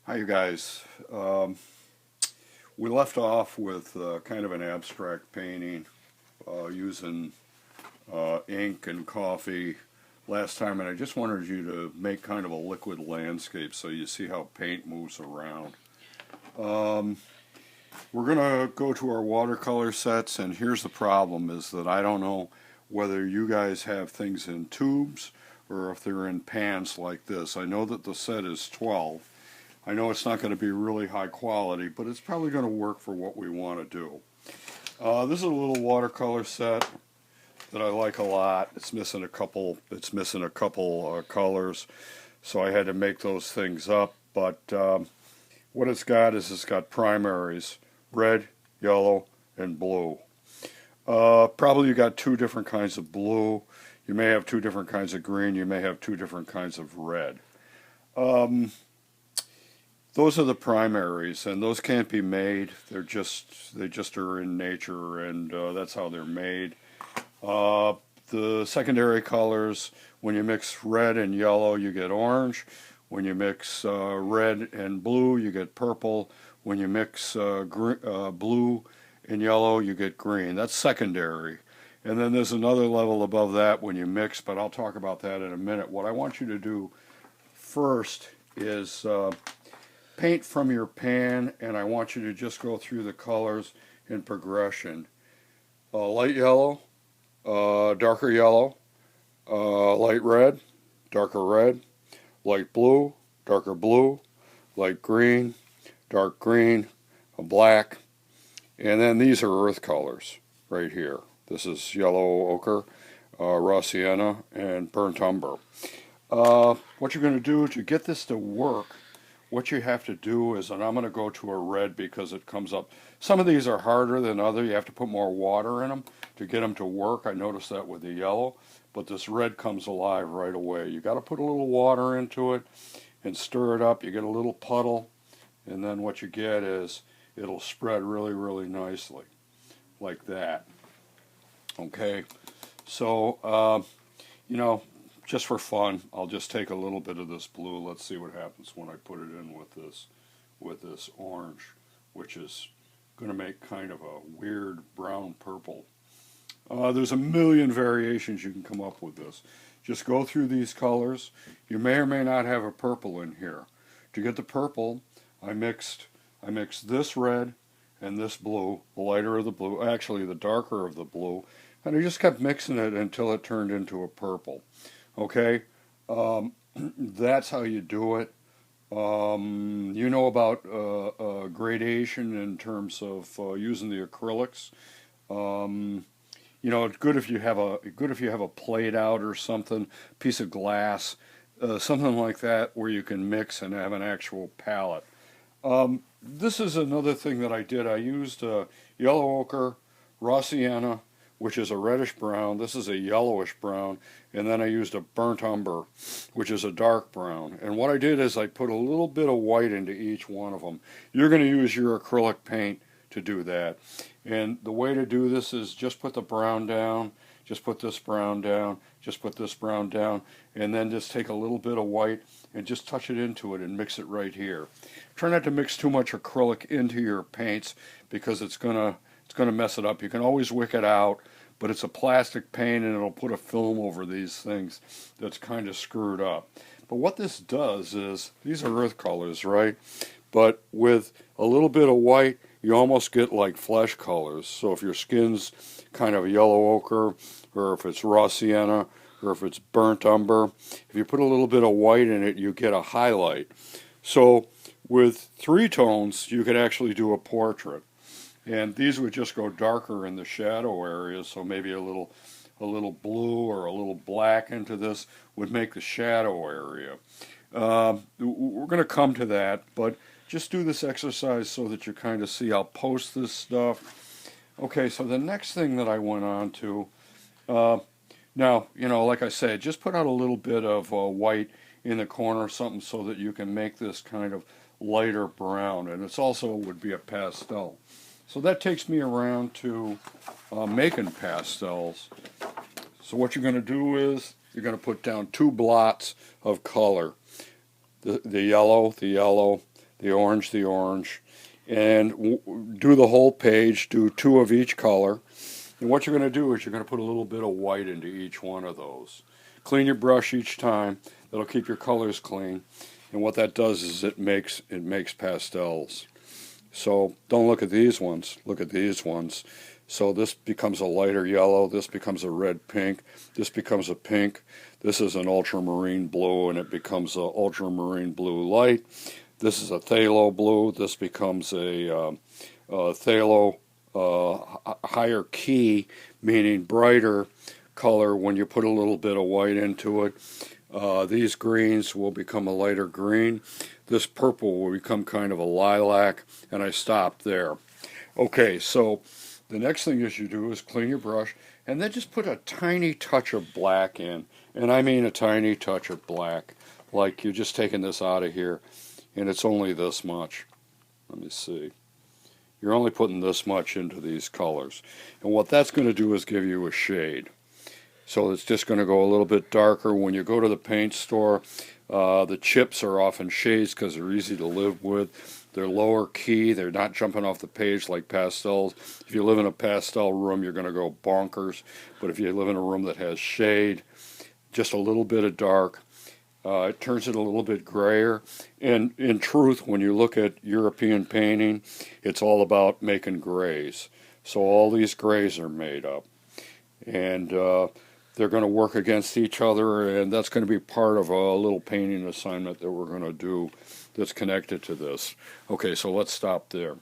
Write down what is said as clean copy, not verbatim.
Hi, you guys. We left off with kind of an abstract painting using ink and coffee last time, and I just wanted you to make kind of a liquid landscape so you see how paint moves around. Um, we're going to go to our watercolor sets, and here's the problem is that I don't know whether you guys have things in tubes or if they're in pans like this. I know that the set is 12. I know it's not going to be really high quality, but it's probably going to work for what we want to do. This is a little watercolor set that I like a lot. It's missing a couple. It's missing a couple colors, so I had to make those things up. But what it's got is it's got primaries: red, yellow, and blue. Probably you got two different kinds of blue. You may have two different kinds of green. You may have two different kinds of red. Those are the primaries, and those can't be made. They just are in nature, and that's how they're made. The secondary colors, when you mix red and yellow, you get orange. When you mix red and blue, you get purple. When you mix blue and yellow, you get green. That's secondary. And then there's another level above that when you mix, but I'll talk about that in a minute. What I want you to do first is paint from your pan, and I want you to just go through the colors in progression. Light yellow, darker yellow, light red, darker red, light blue, darker blue, light green, dark green, black, and then these are earth colors right here. This is yellow ochre, raw sienna, and burnt umber. What you're going to do to get this to work, what you have to do is, and I'm going to go to a red because it comes up. Some of these are harder than others. You have to put more water in them to get them to work. I noticed that with the yellow, but this red comes alive right away. You got to put a little water into it and stir it up. You get a little puddle, and then what you get is it'll spread really, really nicely, like that. Okay, so you know, just for fun, I'll just take a little bit of this blue. Let's see what happens when I put it in with this orange, which is going to make kind of a weird brown purple. There's a million variations you can come up with this. Just go through these colors. You may or may not have a purple in here. To get the purple, I mixed this red and this blue, the lighter of the blue, actually the darker of the blue, and I just kept mixing it until it turned into a purple. Okay, that's how you do it. You know about gradation in terms of using the acrylics. You know, it's good if you have a plate out or something, piece of glass, something like that, where you can mix and have an actual palette. This is another thing that I did. I used yellow ochre, raw sienna, which is a reddish brown. This is a yellowish brown. And then I used a burnt umber, which is a dark brown. And what I did is I put a little bit of white into each one of them. You're going to use your acrylic paint to do that. And the way to do this is just put the brown down, just put this brown down, just put this brown down, and then just take a little bit of white and just touch it into it and mix it right here. Try not to mix too much acrylic into your paints because it's gonna mess it up. You can always wick it out, but it's a plastic paint and it'll put a film over these things that's kind of screwed up. But what this does is, these are earth colors, right? But with a little bit of white, you almost get like flesh colors. So if your skin's kind of yellow ochre, or if it's raw sienna, or if it's burnt umber, if you put a little bit of white in it, you get a highlight. So with three tones, you could actually do a portrait. And these would just go darker in the shadow areas, so maybe a little blue or a little black into this would make the shadow area. We're going to come to that, but just do this exercise so that you kind of see. I'll post this stuff. Okay, so the next thing that I went on to, now, you know, like I said, just put out a little bit of white in the corner or something so that you can make this kind of lighter brown, and it's also would be a pastel. So that takes me around to making pastels. So what you're going to do is you're going to put down two blots of color. The yellow, the orange, and do the whole page, do 2 of each color. And what you're going to do is you're going to put a little bit of white into each one of those. Clean your brush each time. That'll keep your colors clean. And what that does is it makes pastels. So don't look at these ones, look at these ones. So this becomes a lighter yellow, this becomes a red pink, this becomes a pink, this is an ultramarine blue, and it becomes a ultramarine blue light. This is a phthalo blue, this becomes a phthalo higher key, meaning brighter color when you put a little bit of white into it. These greens will become a lighter green. This purple will become kind of a lilac, and I stopped there. Okay, so the next thing you do is clean your brush, and then just put a tiny touch of black in, and I mean a tiny touch of black, like you're just taking this out of here, and it's only this much. Let me see. You're only putting this much into these colors, and what that's going to do is give you a shade. So it's just going to go a little bit darker. When you go to the paint store, the chips are often shades because they're easy to live with. They're lower key. They're not jumping off the page like pastels. If you live in a pastel room, you're going to go bonkers. But if you live in a room that has shade, just a little bit of dark, it turns it a little bit grayer. And in truth, when you look at European painting, it's all about making grays. So all these grays are made up. And they're going to work against each other, and that's going to be part of a little painting assignment that we're going to do that's connected to this. Okay, so let's stop there.